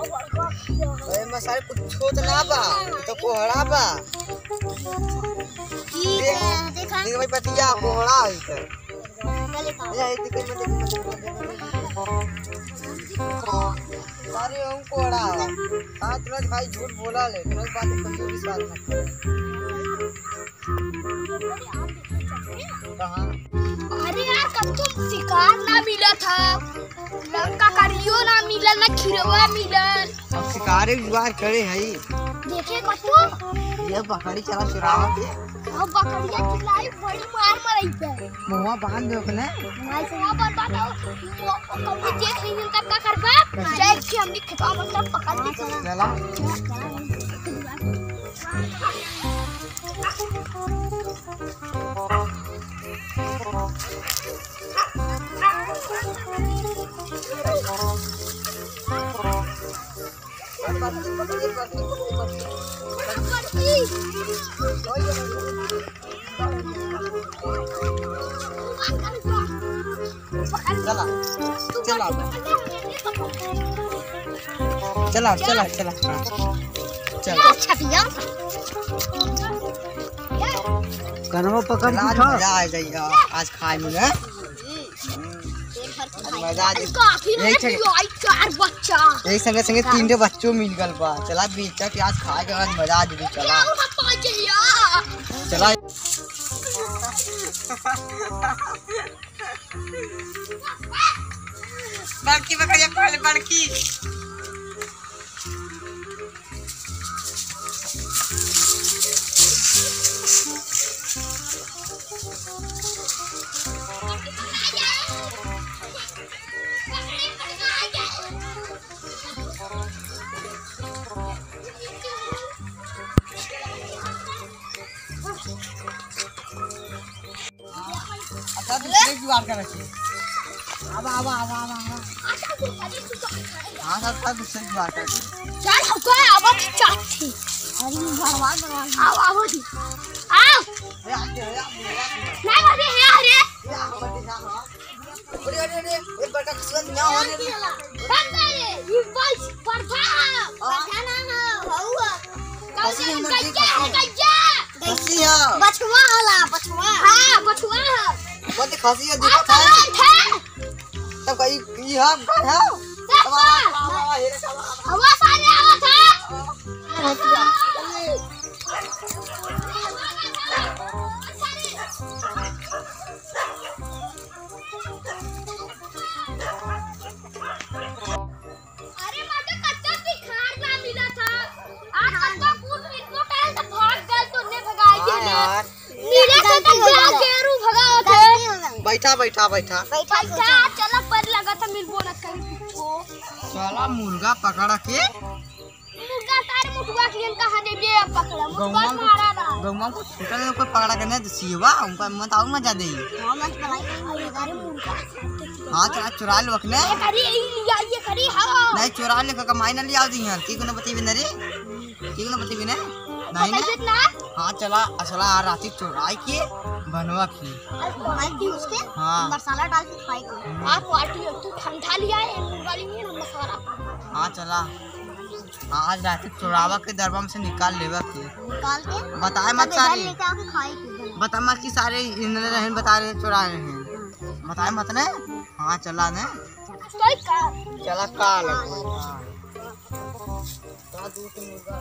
अरे मसाले कुछ तो ना बा तो कोहड़ा बा देख भाई पतिया कोहड़ा है अरे हम कोहड़ा हाँ तुरंत भाई झूठ बोला ले तुरंत बात पर विश्वास मत कहाँ। अरे यार कब तो शिकार ना मिला था लंका करियो ना मिला ना खिरवा मिला। अब शिकार एक जुगाड़ करे है देखे कतो ये बकरी चला चुरावा के अब बकरिया चिल्लाई बड़ी मार मरई पे मुंह बांध दो ने भाई से बात बताओ कब देख रही तब का करबा जाए कि हमनी खेतवा में सब पकड़ के चला चला चला चला चला छपिया कनवा पकड़ के मजा आ जाएगा आज खाए में मजा आ जाएगा चार बच्चा एक संगे संगे तीन बच्चों मिल गल बा चला बेचा के आज खाए के आज मजा आ जाएगी चला चला बड़की बकरिया पहले बड़की अच्छा दूसरे की बात कर रखी अब हाँ सब दूसरे की बात कर चल हमको अब चाची अरे भगवान आओ दी आओ नहीं बजे है अरे अरे ये बड़का किस्मत ना होने दे ये बस परथा ना हुआ कसी कौन मत गया खसी है बछवा हां बछवा है बहुत खसी है दिखता है तब कहीं ये हम है हवा सारे आवा था अरे माटे कच्चा दिखार ना मिला था आज कच्चा कूद इनको टाइम से भाग गए तो ने भगाई यार मिले तो तब केरू भगाओ थे बैठा बैठा बैठा चला पर लगा था मिल बोला कहीं कुछो साला मुर्गा पकड़ा के मुर्गा तारे मुटवा के कहां दे बे पकड़ा मुटवा मारा ना गौवा को छोटा ने कोई पकड़ा के नहीं सीवा उनका मत आऊ मजा दे हां मत बनाई अरे मुर्गा हां चला चुरा लो वकने ये करी ये करी हां नहीं चुरा ले का कमाई ना ले आओ दी यार की को न बतीबे न रे की को न बतीबे न नहीं ना हां चला असला राती चुराई के बनवा की बनाई उसके हां मसाला डाल के खाई को आप पार्टी तू ठंडा लिया है मुर्गा लिए ना मसाला हां चला आज रात चुरावा के दरबा में से निकाल लेवा के निकाल के बताए मत सारे लेके आके खाई के बता मत कि सारे इन्होंने रहन बता रहे चुरा रहे हैं बताए मत ने हां चला ने कोई का चला का लगो का दूध मुर्गा